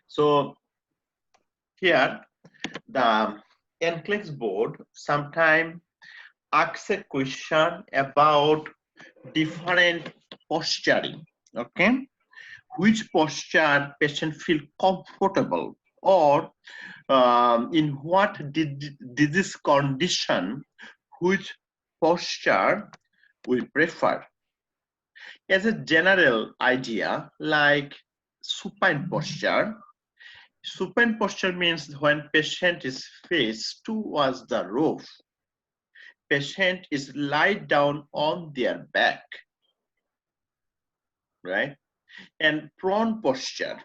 So here the NCLEX board sometimes asks a question about different posturing. Okay, which posture patient feel comfortable, or in what disease condition which posture we prefer. As a general idea, like supine posture. Supine posture means when patient is face towards the roof, patient is lied down on their back, right? And prone posture,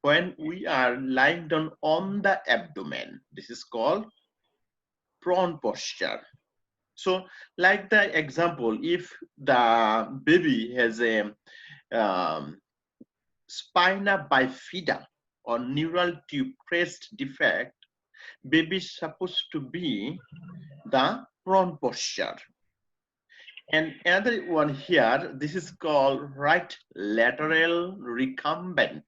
when we are lying down on the abdomen, this is called prone posture. So like the example, if the baby has a spina bifida or neural tube crest defect, baby is supposed to be the prone posture. And another one here, this is called right lateral recumbent,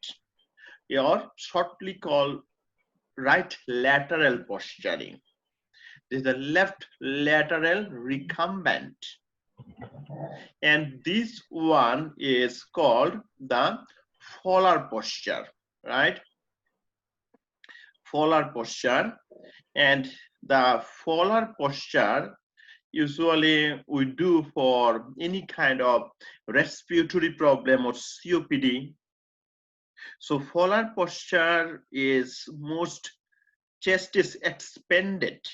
or shortly called right lateral posturing. This is the left lateral recumbent. And this one is called the Fowler posture, right? Fowler posture. And the Fowler posture usually we do for any kind of respiratory problem or COPD. So Fowler posture is most chest is expanded,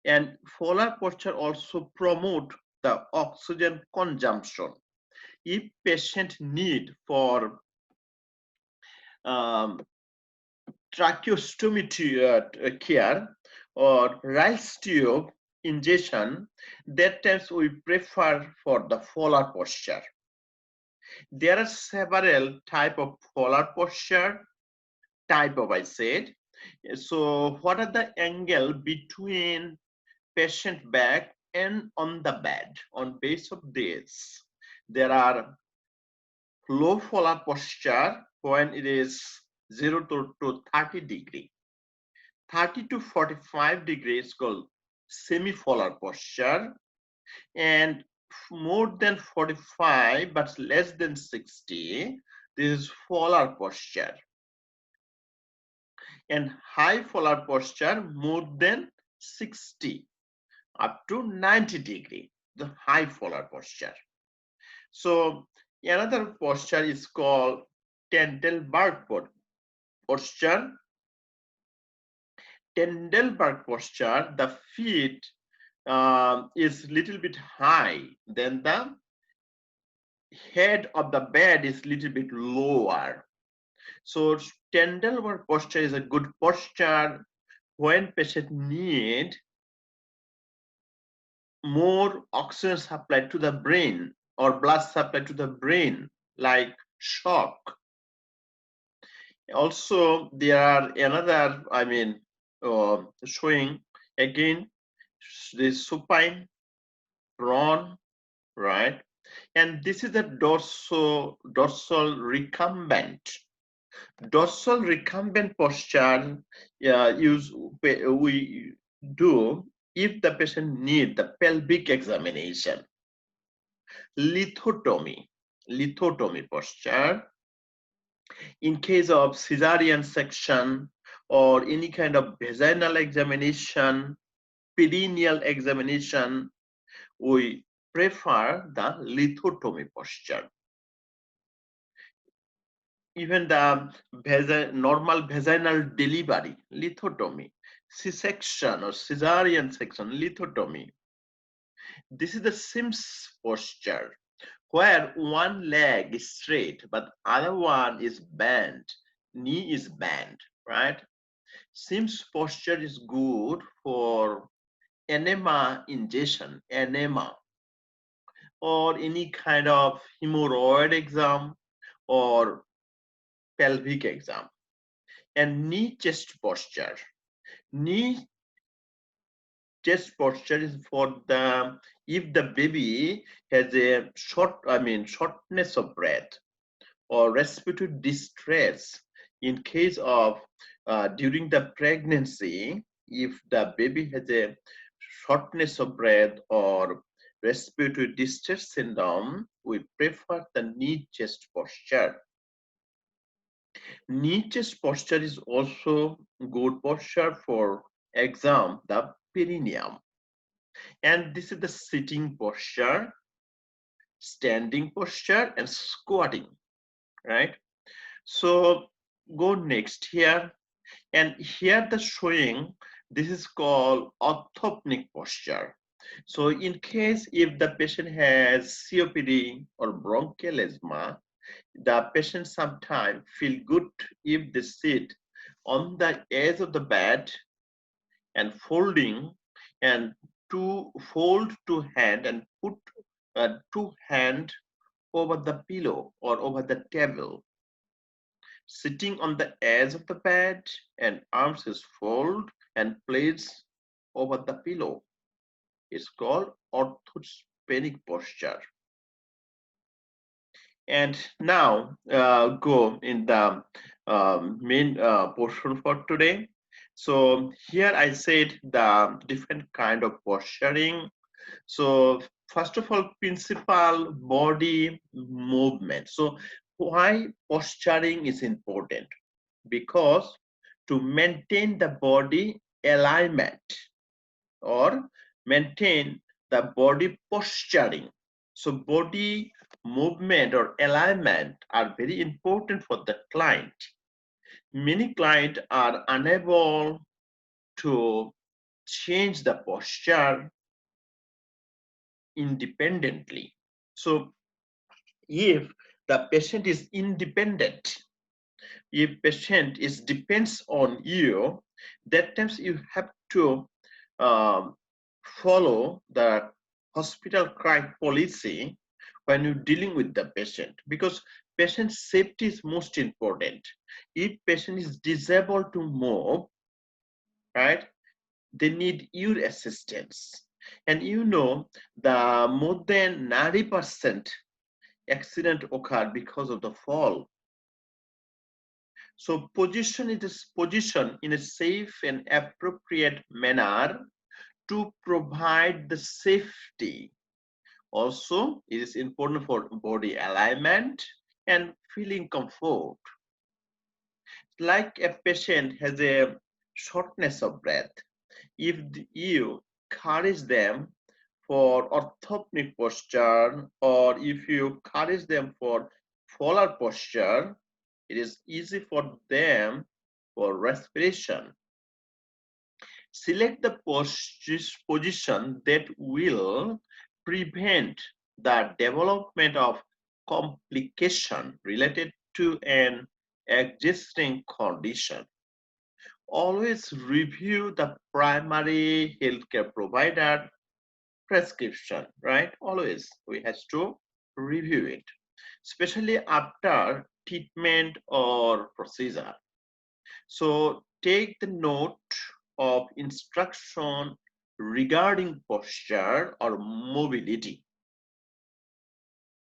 and Fowler posture also promote the oxygen consumption. If patient need for tracheostomy care or rice tube injection, that times we prefer for the Fowler posture. There are several type of Fowler posture, I said. So what are the angle between patient back and on the bed? On base of this, there are low Fowler posture when it is 0 to 30 degree. 30 to 45 degrees called semi-Fowler posture, and more than 45 but less than 60, this is Fowler posture. And high Fowler posture more than 60 up to 90 degree, the high Fowler posture. So another posture is called Tendelberg posture. Tendelberg posture, the feet is little bit high, then the head of the bed is little bit lower. So Tendelberg posture is a good posture when patient need more oxygen supply to the brain or blood supply to the brain, like shock. Also, there are another, showing again the supine, prone, right? And this is the dorsal recumbent. Dorsal recumbent posture we do if the patient need the pelvic examination. Lithotomy posture, in case of cesarean section or any kind of vaginal examination, perineal examination, we prefer the lithotomy posture. Even the normal vaginal delivery, lithotomy, C-section or cesarean section, lithotomy. This is the Sims posture, where one leg is straight but other one is bent, knee is bent, right? Sims posture is good for enema ingestion, enema, or any kind of hemorrhoid exam or pelvic exam. And knee chest posture. Knee chest posture is for the if the baby has a shortness of breath or respiratory distress in case of during the pregnancy, if the baby has a shortness of breath or respiratory distress syndrome, we prefer the knee chest posture. Knee chest posture is also good posture for exam the perineum. And this is the sitting posture, standing posture, and squatting, right? So go next here, and here the showing, this is called orthopedic posture. So in case if the patient has COPD or bronchial asthma, the patient sometimes feel good if they sit on the edge of the bed and folding and to fold two hand and put two hand over the pillow or over the table, sitting on the edge of the bed and arms is fold and placed over the pillow. It's called orthopedic posture. And now go in the main portion for today. So here I said the different kind of posturing. So first of all, principal body movement. So why posturing is important? Because to maintain the body alignment or maintain the body posturing. So body movement or alignment are very important for the client. Many clients are unable to change the posture independently. So if the patient is independent, if patient is depends on you, that times you have to follow the hospital crime policy when you're dealing with the patient, because patient safety is most important. If patient is disabled to move, right, they need your assistance. And you know, the more than 90% accident occur because of the fall. So position it is positioned in a safe and appropriate manner to provide the safety. Also, it is important for body alignment and feeling comfort. Like a patient has a shortness of breath, if you encourage them for orthopedic posture or if you encourage them for polar posture, it is easy for them for respiration. Select the position that will prevent the development of complication related to an existing condition. Always review the primary healthcare provider prescription, right? Always we have to review it, especially after treatment or procedure. So take the note of instruction regarding posture or mobility,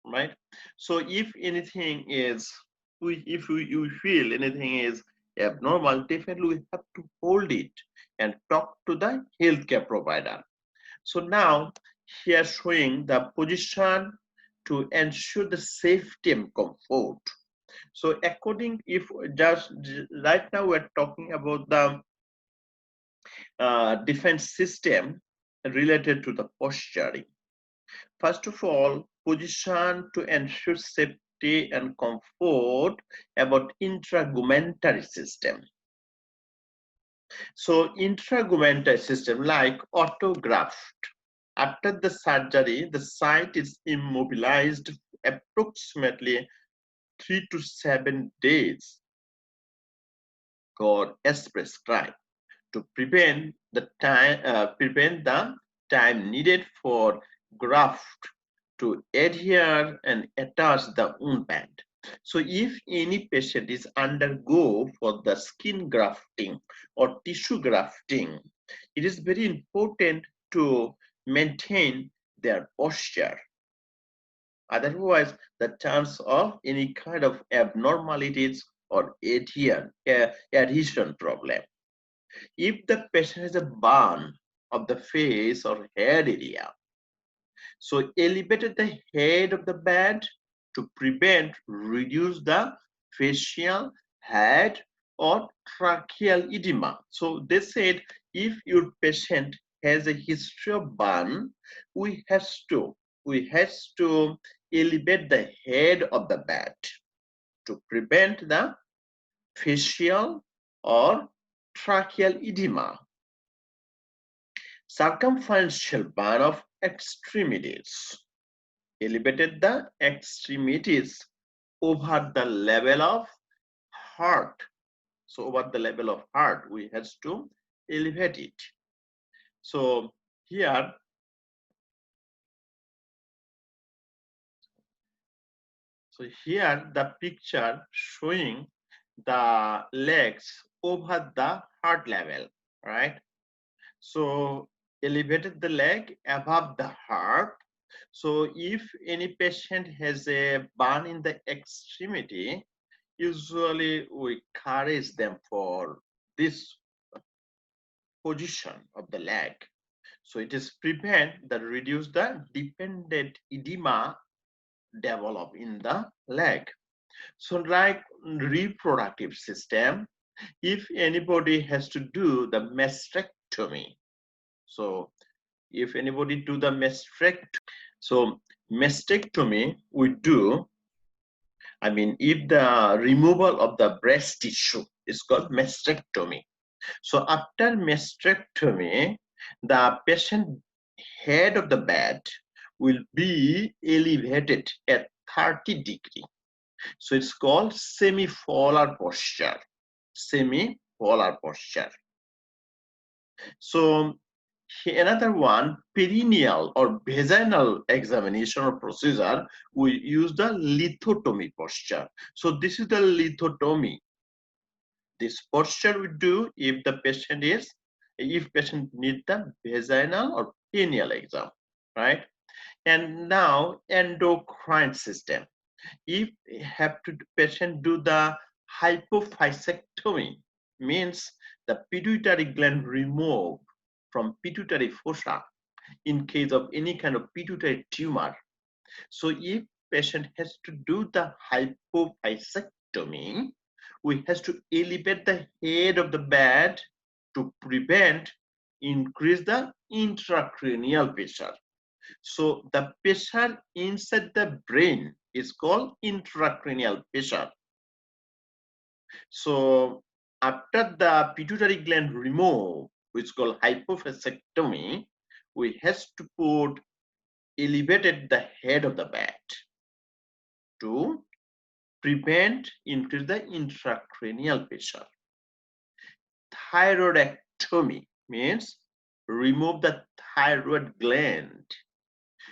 right? So if anything is, if you feel anything is abnormal, definitely we have to hold it and talk to the healthcare provider. So now here showing the position to ensure the safety and comfort. So according, if just right now we're talking about the defense system related to the posturing. First of all, position to ensure safety and comfort about intragumentary system. So intragumentary system like autograft. After the surgery, the site is immobilized approximately 3 to 7 days or as prescribed to prevent the time needed for graft to adhere and attach the wound band. So if any patient is undergo for the skin grafting or tissue grafting, it is very important to maintain their posture. Otherwise, the chance of any kind of abnormalities or adhesion problem. If the patient has a burn of the face or head area, so elevated the head of the bed to prevent, reduce the facial, head, or tracheal edema. So they said if your patient has a history of burn, we has to elevate the head of the bed to prevent the facial or tracheal edema. Circumferential burn of extremities. Elevated the extremities over the level of heart. So over the level of heart, we have to elevate it. So here, the picture showing the legs over the heart level, right? So elevated the leg above the heart. So if any patient has a burn in the extremity, usually we encourage them for this position of the leg. So it is prevent the reduce the dependent edema develop in the leg. So like reproductive system, if anybody has to do the mastectomy, so if anybody do the mastectomy we do, I mean, if the removal of the breast tissue is called mastectomy. So after mastectomy, the patient head of the bed will be elevated at 30 degrees. So it's called semi-polar posture. Semi-polar posture. So another one, perineal or vaginal examination or procedure, we use the lithotomy posture. So this is the lithotomy. This posture we do if patient needs the vaginal or perineal exam, right? And now endocrine system. If patient do the hypophysectomy, means the pituitary gland removed from pituitary fossa in case of any kind of pituitary tumor. So if patient has to do the hypophysectomy, we has to elevate the head of the bed to prevent increase the intracranial pressure. So the pressure inside the brain is called intracranial pressure. So after the pituitary gland removed, which is called hypophysectomy, we has to put elevated the head of the bed to prevent increase the intracranial pressure. Thyroidectomy means remove the thyroid gland.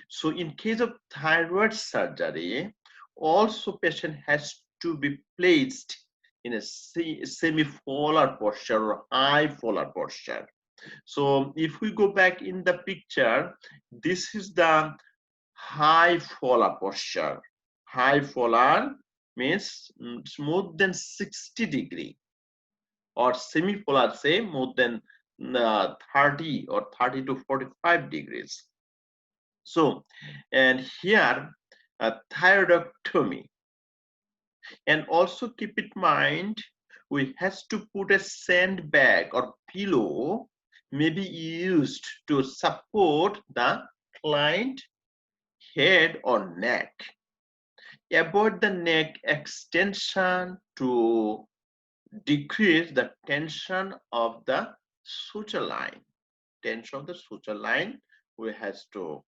So in case of thyroid surgery, also patient has to be placed in a semi-polar posture or high polar posture. So if we go back in the picture, this is the high polar posture. High polar means more than 60 degree, or semi-polar say more than 30 or 30 to 45 degrees. So, and here thyroidectomy. And also keep in mind, we has to put a sandbag or pillow may be used to support the client head or neck. Avoid the neck extension to decrease the tension of the suture line. Tension of the suture line, we has to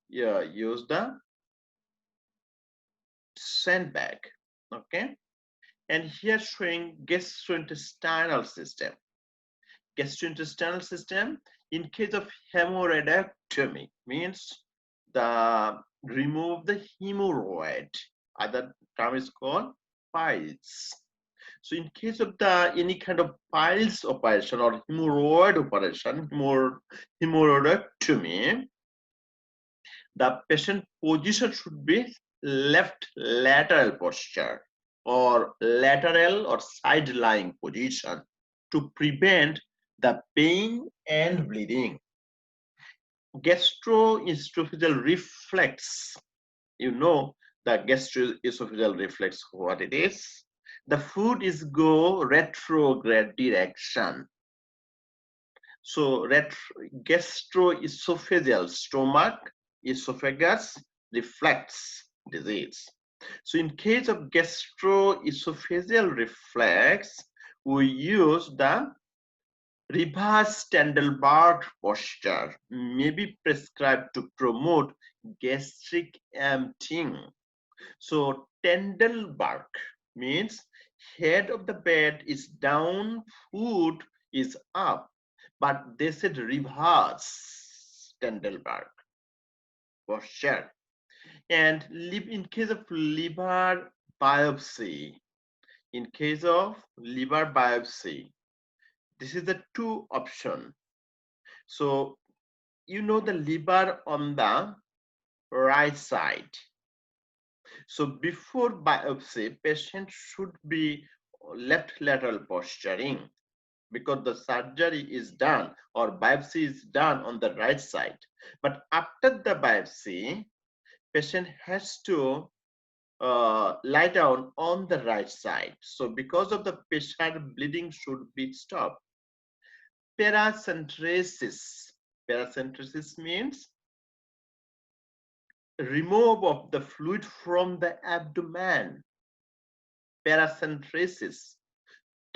use the sandbag. Okay, and here showing gastrointestinal system. Gastrointestinal system, in case of hemorrhoidectomy, means the remove the hemorrhoid. Other term is called piles. So in case of the any kind of piles operation or hemorrhoid operation, hemorrhoidectomy, the patient position should be left lateral posture. or lateral or side-lying position to prevent the pain and bleeding. Gastroesophageal reflex, you know the gastroesophageal reflex, what it is. The food is go retrograde direction. So gastroesophageal, stomach, esophagus, reflex disease. So in case of gastroesophageal reflex, we use the reverse Tendelberg posture, may be prescribed to promote gastric emptying. So Tendelberg means head of the bed is down, food is up, but they said reverse Tendelberg posture. And in case of liver biopsy, this is the two option. So you know the liver on the right side. So before biopsy, patient should be left lateral posturing because the surgery is done or biopsy is done on the right side. But after the biopsy, patient has to lie down on the right side. So because of the patient, bleeding should be stopped. Paracentesis. Paracentesis means remove of the fluid from the abdomen. Paracentesis.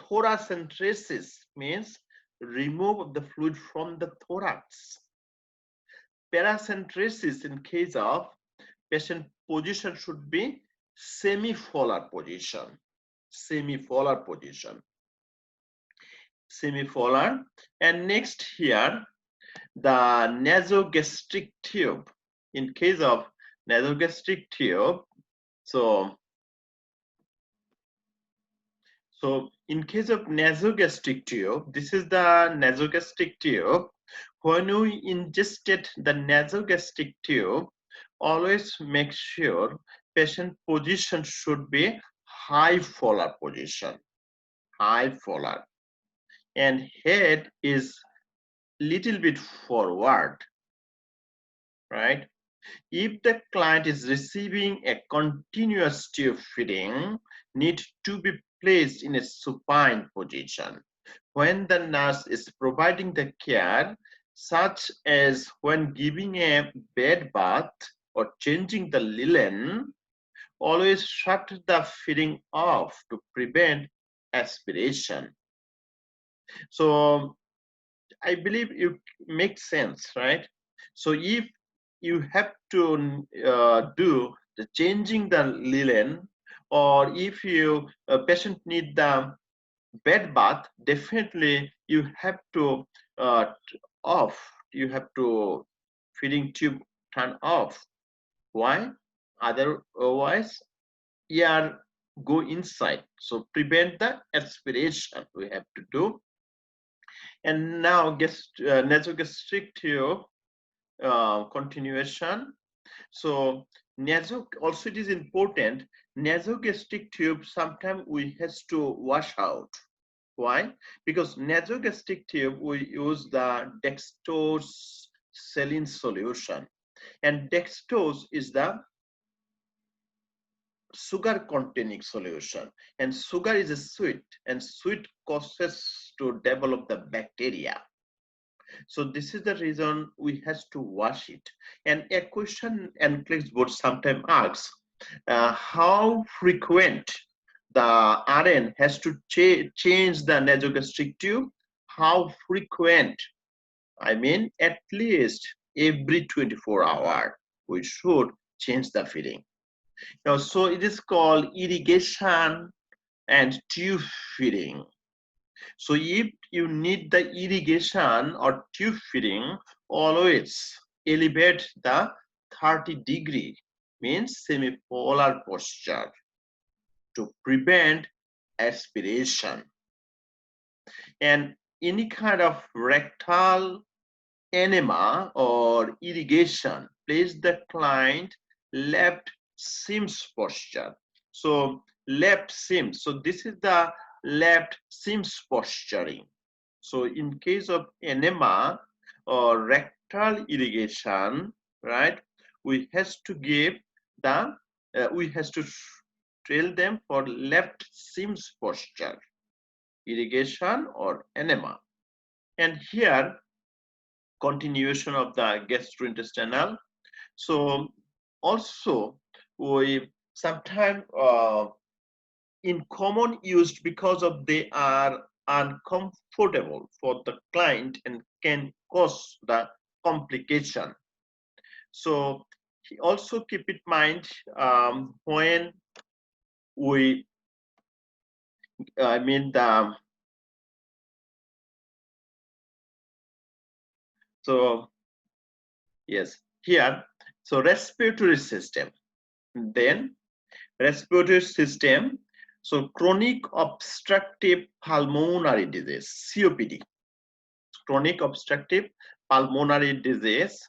Thoracentesis means remove of the fluid from the thorax. Paracentesis in case of patient position should be semipolar position. Semipolar. And next here, the nasogastric tube. In case of nasogastric tube, so in case of nasogastric tube, this is the nasogastric tube. When we ingested the nasogastric tube, always make sure patient position should be high polar position, and head is little bit forward, right? If the client is receiving a continuous tube feeding, need to be placed in a supine position. When the nurse is providing the care, such as when giving a bed bath or changing the linen, always shut the feeding off to prevent aspiration. So I believe it makes sense, right? So if you have to do the changing the linen, or if you patient need the bed bath, definitely you have to feeding tube turn off. Why? Otherwise air go inside, so prevent the aspiration we have to do. And now nasogastric tube continuation. So also it is important, nasogastric tube sometimes we has to wash out. Why? Because nasogastric tube we use the dextrose saline solution, and dextrose is the sugar containing solution, and sugar is a sweet, and sweet causes to develop the bacteria. So this is the reason we has to wash it. And a question NCLEX board sometimes asks, how frequent the RN has to change the nasogastric tube? How frequent? I mean, at least every 24 hours, we should change the feeding. Now, so it is called irrigation and tube feeding. So if you need the irrigation or tube feeding, always elevate the 30-degree, means semipolar posture, to prevent aspiration. And any kind of rectal enema or irrigation, place the client left seams posture. So left seams. So this is the left seams posturing. So in case of enema or rectal irrigation, right, we has to give the we has to tell them for left seams posture, irrigation or enema. And here continuation of the gastrointestinal. So also we sometimes in common used because of they are uncomfortable for the client and can cause the complication. So also keep in mind when we I mean the so yes here so respiratory system, then respiratory system. So chronic obstructive pulmonary disease, COPD, chronic obstructive pulmonary disease.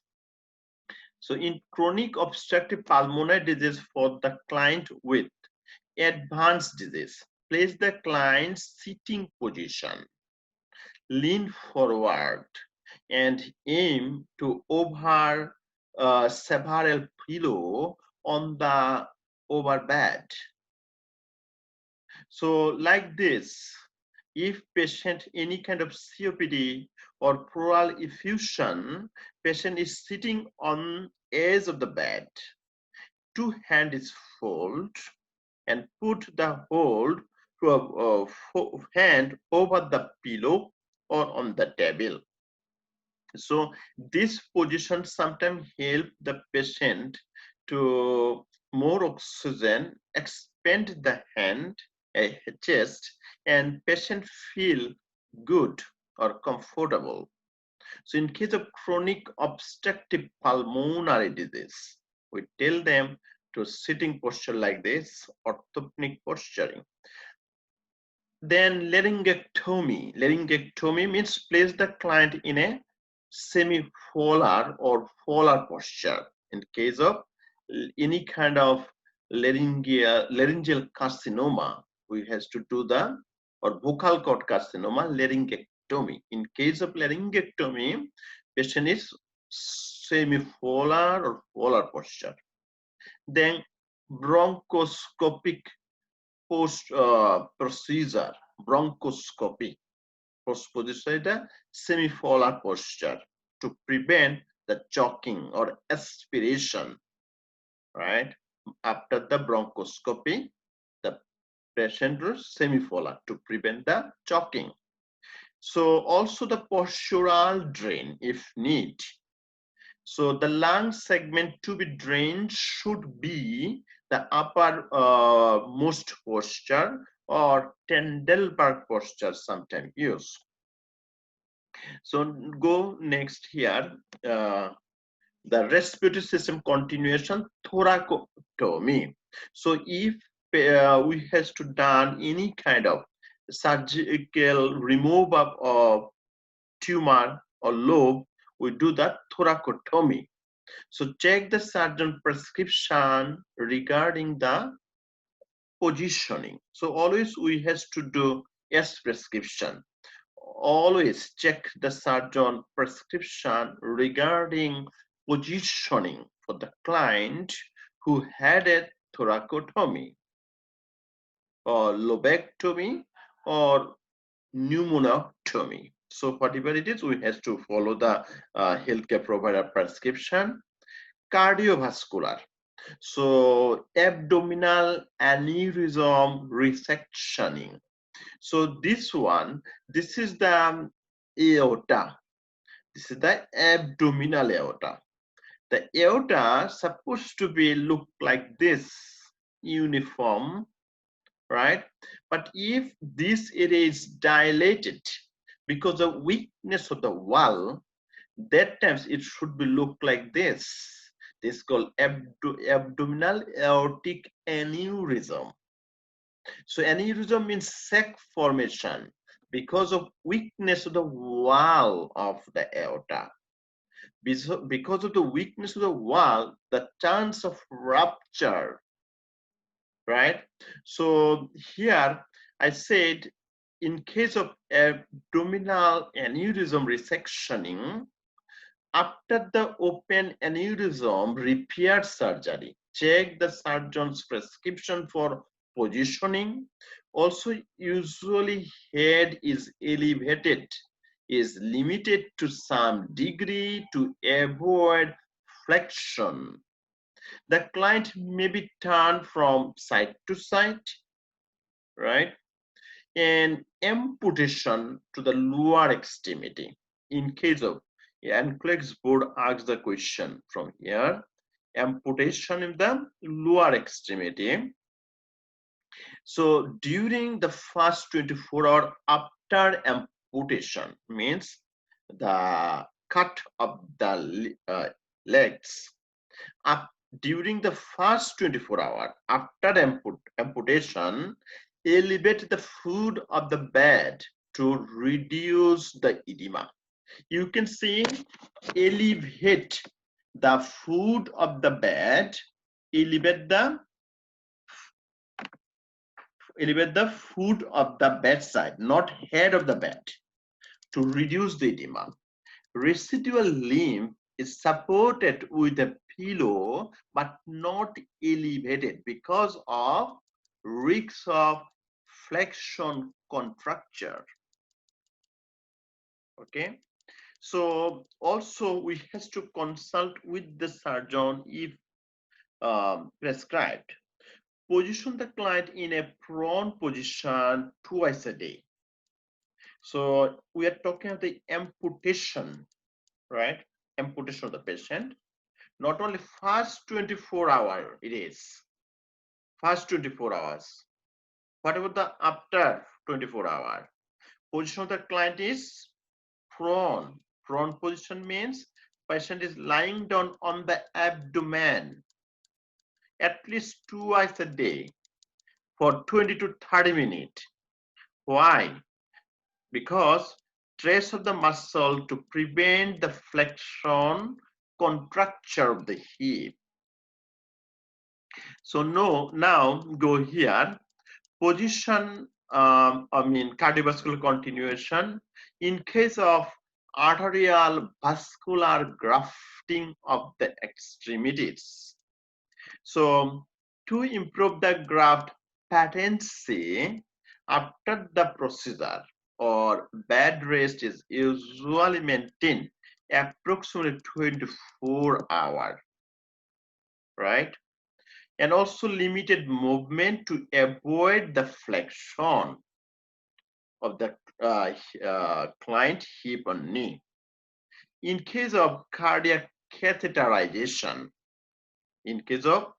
So in chronic obstructive pulmonary disease for the client with advanced disease, place the client sitting position, lean forward, and aim to over several pillow on the overbed. So like this, if patient any kind of COPD or pleural effusion, patient is sitting on edge of the bed, two hand is fold and put the hold to a hand over the pillow or on the table. So this position sometimes help the patient to more oxygen, expand the hand, chest, and patient feel good or comfortable. So in case of chronic obstructive pulmonary disease, we tell them to sitting posture like this, orthopedic posturing. Then laryngectomy. Laryngectomy means place the client in a semi-polar or polar posture. In case of any kind of laryngeal carcinoma, we has to do the or vocal cord carcinoma, laryngectomy. In case of laryngectomy, patient is semi-polar or polar posture. Then bronchoscopic procedure, bronchoscopy, position the semi-polar posture to prevent the choking or aspiration, right? After the bronchoscopy, the patient is semi-polar to prevent the choking. So also the postural drain if need. So the lung segment to be drained should be the upper most posture or Tendelberg posture sometimes used. So go next here. The respiratory system continuation, thoracotomy. So if we has to done any kind of surgical removal of tumor or lobe, we do that thoracotomy. So check the surgeon prescription regarding the positioning. So always we has to do S prescription. Always check the surgeon prescription regarding positioning for the client who had a thoracotomy or lobectomy or pneumonectomy. So whatever it is, we have to follow the healthcare provider prescription. Cardiovascular. So abdominal aneurysm resectioning. So this one, this is the aorta. This is the abdominal aorta. The aorta supposed to be look like this, uniform, right? But if this area is dilated because of weakness of the wall, that times it should be look like this. This is called abdominal aortic aneurysm. So aneurysm means sac formation because of weakness of the wall of the aorta. Because of the weakness of the wall, the chance of rupture right? So here I said, in case of abdominal aneurysm resectioning, after the open aneurysm repair surgery, check the surgeon's prescription for positioning. Also, usually head is elevated, is limited to some degree to avoid flexion. The client may be turned from side to side, right? And amputation to the lower extremity. In case of NCLEX board asks the question from here, amputation in the lower extremity. So during the first 24 hours after amputation, means the cut of the legs, up during the first 24 hours after amputation, elevate the foot of the bed to reduce the edema. You can see, elevate the foot of the bed, elevate the foot of the bedside, not head of the bed, to reduce the edema. Residual limb is supported with a pillow but not elevated because of risks of flexion contracture. Okay, so also we have to consult with the surgeon if prescribed. Position the client in a prone position twice a day. So we are talking about the amputation, right? Amputation of the patient. Not only first 24 hours, it is first 24 hours. What about the after 24 hours? Position of the client is prone. Prone position means patient is lying down on the abdomen at least twice a day for 20 to 30 minutes. Why? Because stress of the muscle to prevent the flexion contracture of the hip. So now go here, position, cardiovascular continuation. In case of arterial vascular grafting of the extremities. So to improve the graft patency after the procedure or bed rest is usually maintained approximately 24 hours, right? And also limited movement to avoid the flexion of the client hip or knee. In case of cardiac catheterization, so in case of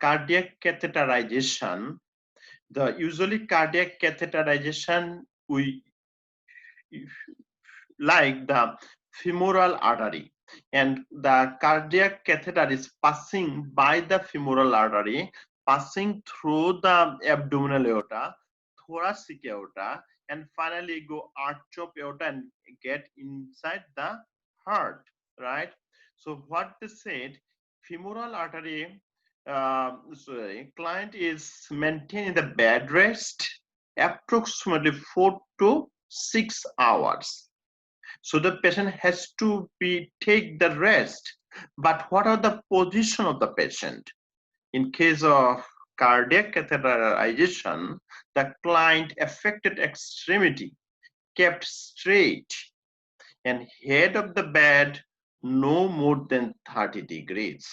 cardiac catheterization, the usually cardiac catheterization we like the femoral artery, and the cardiac catheter is passing by the femoral artery, passing through the abdominal aorta, thoracic aorta, and finally go arch of aorta and get inside the heart, right? So what they said, femoral artery, client is maintaining the bed rest approximately 4 to 6 hours. So the patient has to take the rest. But what are the position of the patient? In case of cardiac catheterization, the client affected extremity kept straight and head of the bed no more than 30 degrees.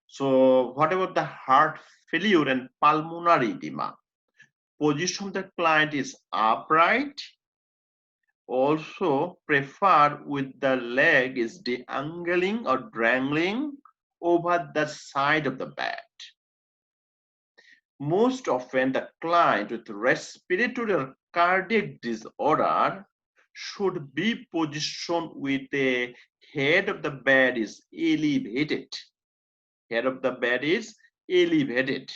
So what about the heart failure and pulmonary edema? Position of the client is upright. Also prefer with the leg is dangling or dangling over the side of the bed. Most often the client with respiratory or cardiac disorder should be positioned with a head of the bed is elevated. Head of the bed is elevated,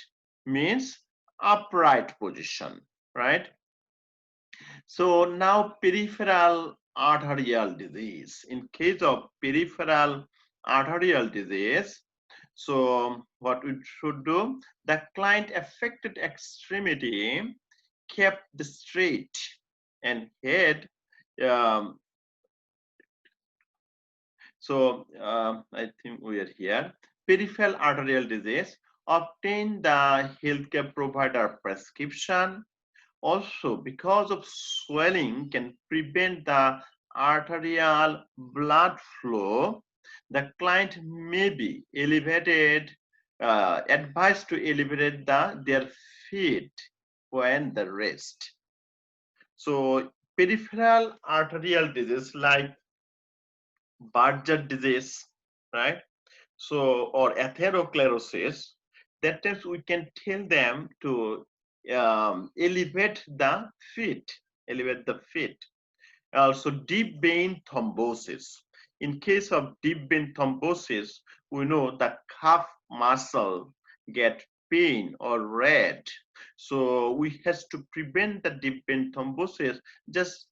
means upright position, right? So now peripheral arterial disease. In case of peripheral arterial disease, so what we should do, the client affected extremity kept straight and head. um, I think we are here. Peripheral arterial disease, obtain the healthcare provider prescription. Also, because of swelling can prevent the arterial blood flow, the client may be advised to elevate their feet when the rest. So peripheral arterial disease like Barger disease, right? So, or atherosclerosis, that times we can tell them to elevate the feet, elevate the feet. Also, deep vein thrombosis. In case of deep vein thrombosis, we know that calf muscle get pain or red. So we have to prevent the deep vein thrombosis. Just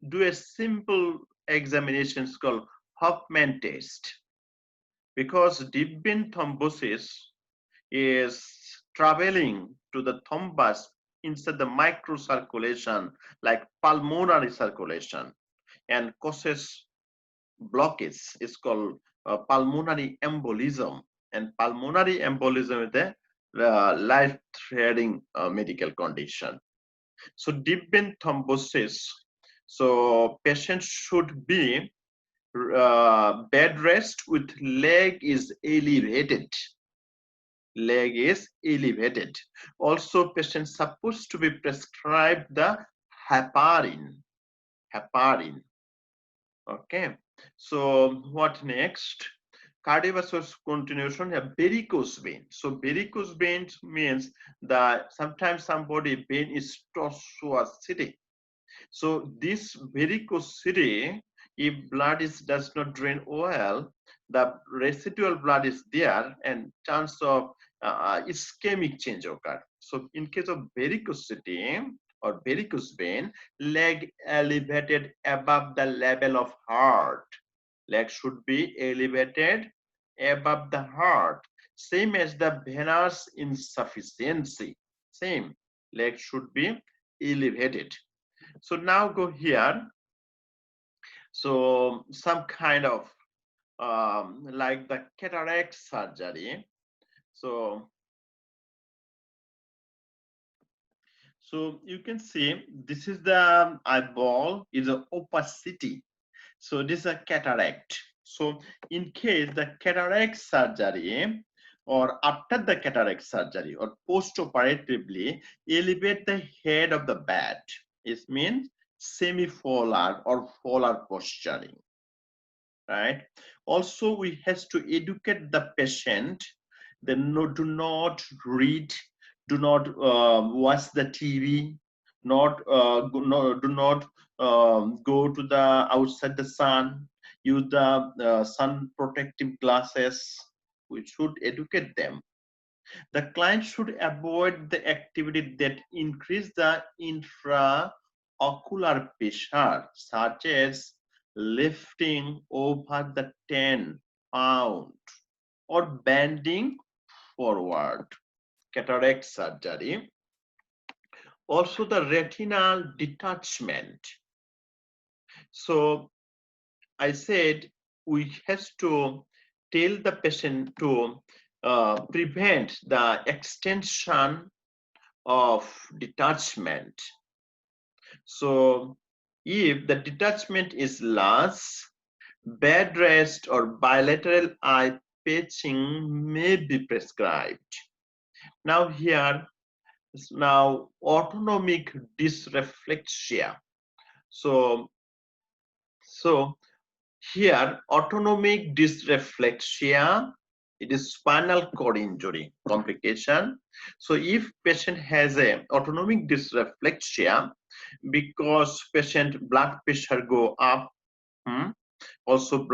do a simple examination called Hoffman test, because deep vein thrombosis is traveling to the thrombus inside the microcirculation like pulmonary circulation and causes blockage. Is called pulmonary embolism, and pulmonary embolism is the life-threatening medical condition. So deep vein thrombosis, so patients should be bed rest with leg is elevated. Leg is elevated. Also, patient supposed to be prescribed the heparin. Heparin. Okay. So what next? Cardiovascular continuation have varicose vein. So varicose veins means that sometimes somebody vein is tortuosity. So this varicosity, if blood does not drain well, the residual blood is there and chance of ischemic change occur. So in case of varicosity or varicose vein, leg elevated above the level of heart. Leg should be elevated above the heart. Same as the venous insufficiency. Same, leg should be elevated. So now go here. So some kind of like the cataract surgery. So you can see this is the eyeball is an opacity. So this is a cataract. So in case the cataract surgery or after the cataract surgery or post-operatively, elevate the head of the bed. It means semi-polar or polar posturing, right? Also, we have to educate the patient. Then do not read, do not watch the TV, do not go to the outside the sun, use the sun protective glasses. We should educate them. The client should avoid the activity that increase the intraocular pressure, such as lifting over the 10-pound or bending forward. Cataract surgery. Also the retinal detachment. So I said we have to tell the patient to prevent the extension of detachment. So if the detachment is large, bed rest or bilateral eye patching may be prescribed. Now here is now autonomic dysreflexia. So here autonomic dysreflexia, it is spinal cord injury complication. So if patient has a autonomic dysreflexia because patient blood pressure go up, also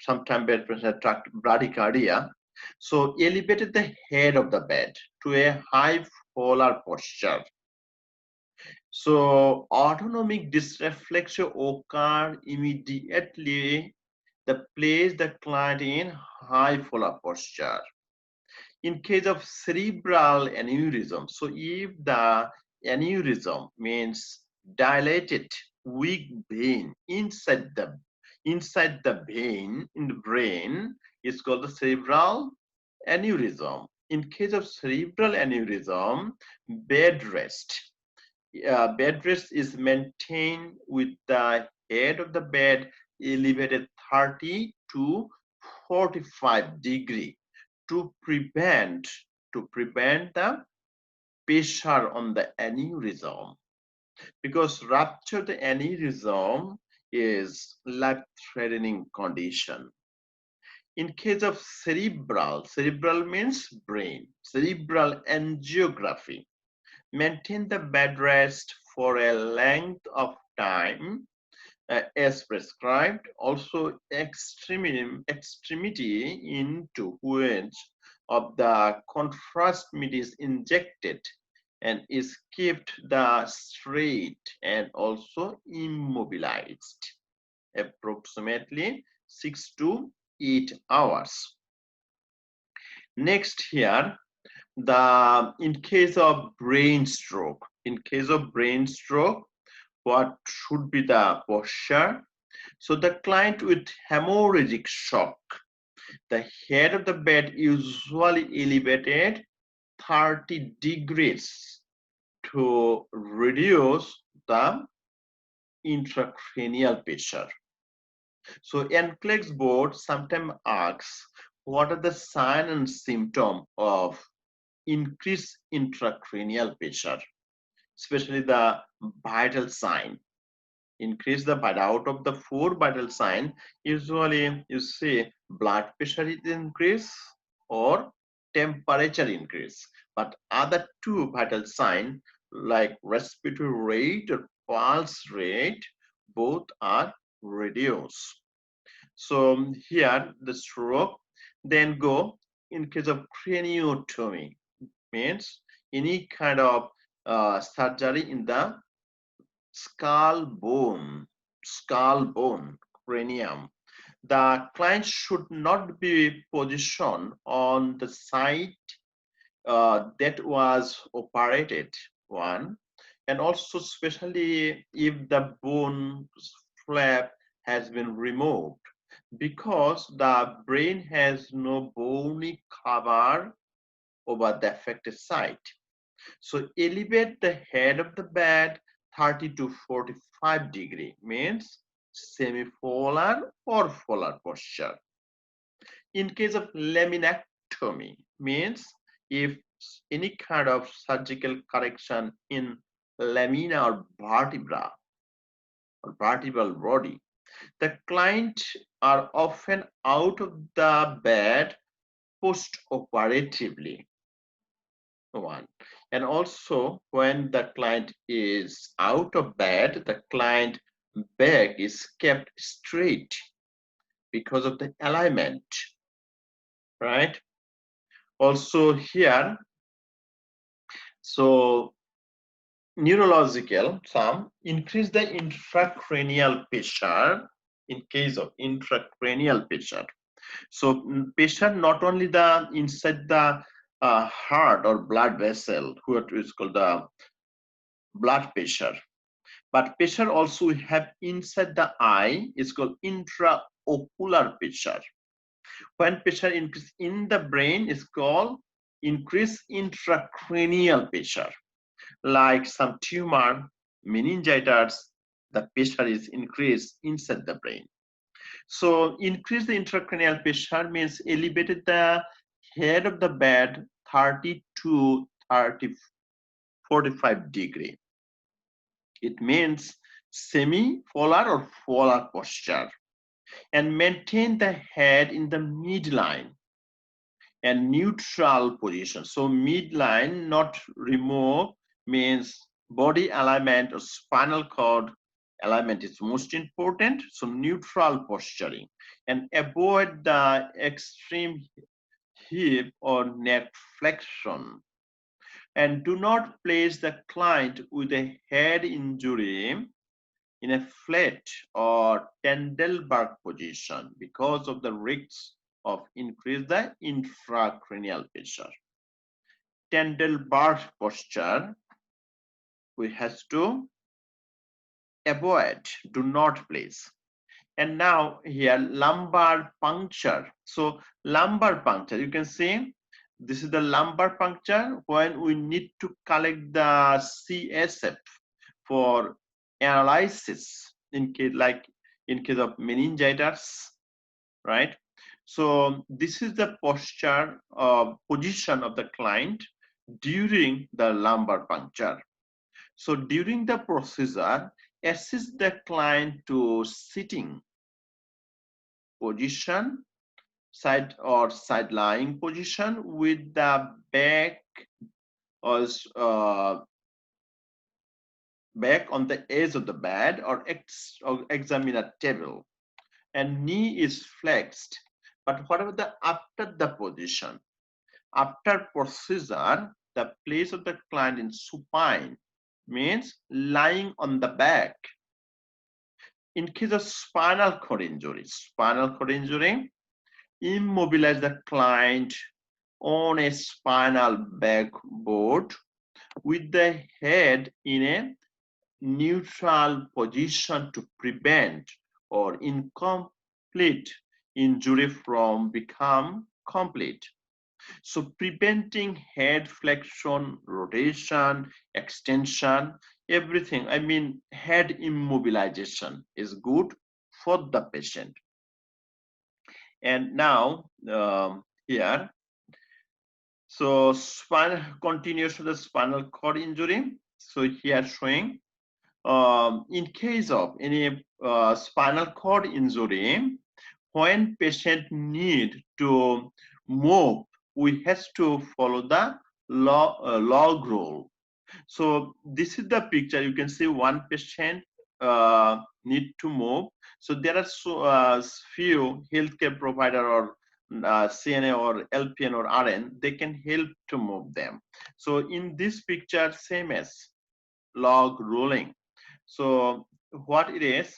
sometimes bed pressure bradycardia, so elevated the head of the bed to a high polar posture. So autonomic dysreflexia occur immediately the place the client in high polar posture. In case of cerebral aneurysm, so if the aneurysm means dilated weak vein inside the vein in the brain is called the cerebral aneurysm. In case of cerebral aneurysm, bed rest. Bed rest is maintained with the head of the bed elevated 30 to 45 degree to prevent the pressure on the aneurysm, because rupture the aneurysm is life-threatening condition. In case of cerebral means brain, cerebral angiography, maintain the bed rest for a length of time as prescribed. Also extremity into which of the contrast meat is injected and is kept the straight and also immobilized approximately 6 to 8 hours. Next here, in case of brain stroke, what should be the posture? So the client with hemorrhagic shock, the head of the bed usually elevated 30 degrees to reduce the intracranial pressure. So NCLEX board sometimes asks, what are the sign and symptom of increased intracranial pressure, especially the vital sign. Increase the vital, out of the 4 vital sign, usually you see blood pressure is increase or temperature increase, but other 2 vital sign like respiratory rate or pulse rate, both are reduced. So here the stroke, then go in case of craniotomy, means any kind of surgery in the skull bone, cranium. The client should not be positioned on the site that was operated, one, and also especially if the bone flap has been removed, because the brain has no bony cover over the affected site. So elevate the head of the bed 30 to 45 degree, means semi-polar or polar posture. In case of laminectomy, means if any kind of surgical correction in lamina or vertebra or vertebral body, the client are often out of the bed post-operatively. One. And also when the client is out of bed, the client back is kept straight because of the alignment, right? Also here, so neurological, some increase the intracranial pressure in case of intracranial pressure. So pressure not only the inside the heart or blood vessel, what is called the blood pressure, but pressure also we have inside the eye is called intraocular pressure. When pressure increase in the brain is called increased intracranial pressure. Like some tumor, meningitis, the pressure is increased inside the brain. So increase the intracranial pressure means elevated the head of the bed 30 to 45 degree. It means semi-polar or polar posture, and maintain the head in the midline and neutral position. So midline, not remove, means body alignment or spinal cord alignment is most important. So neutral posturing, and avoid the extreme hip or neck flexion. And do not place the client with a head injury in a flat or Tendelberg position because of the risks of increase the intracranial pressure. Tendelberg posture we have to avoid, do not place. And now here lumbar puncture. So lumbar puncture, you can see this is the lumbar puncture when we need to collect the CSF for analysis in case of meningitis, right? So this is the posture position of the client during the lumbar puncture. So during the procedure, assist the client to sitting position, side or side lying position with the back or back on the edge of the bed or examiner table, and knee is flexed. But whatever the after the position, after procedure, the place of the client in supine means lying on the back. In case of spinal cord injury, immobilize the client on a spinal backboard with the head in a neutral position to prevent or incomplete injury from become complete. So preventing head flexion, rotation, extension, everything, I mean head immobilization is good for the patient. And now here, so spinal continues to the spinal cord injury. So here showing in case of any spinal cord injury, when patient need to move, we have to follow the log roll. So this is the picture. You can see one patient need to move. So there are few healthcare provider or CNA or LPN or RN, they can help to move them. So in this picture, same as log rolling. So what it is,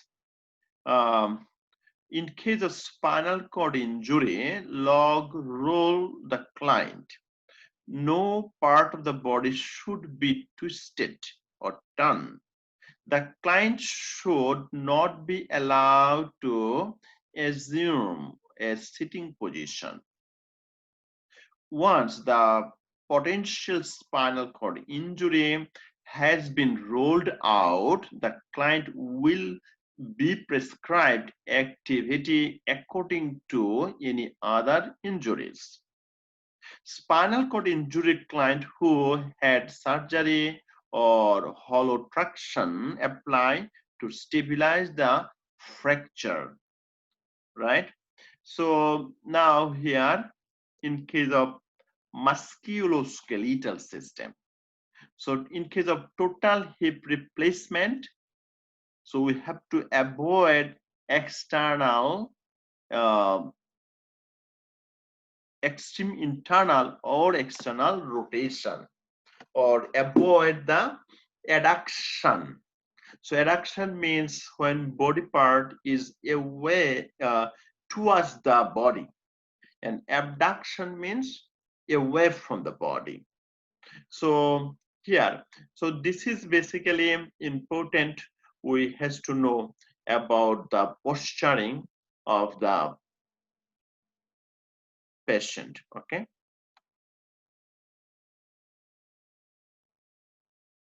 in case of spinal cord injury, log roll the client. No part of the body should be twisted or turned. The client should not be allowed to assume a sitting position. Once the potential spinal cord injury has been ruled out, the client will be prescribed activity according to any other injuries. Spinal cord injury client who had surgery or hollow traction apply to stabilize the fracture, right? So now here, in case of musculoskeletal system, so in case of total hip replacement, so we have to avoid external extreme internal or external rotation, or avoid the adduction. So adduction means when body part is away towards the body, and abduction means away from the body. So here, so this is basically important. We has to know about the posturing of the patient. Okay.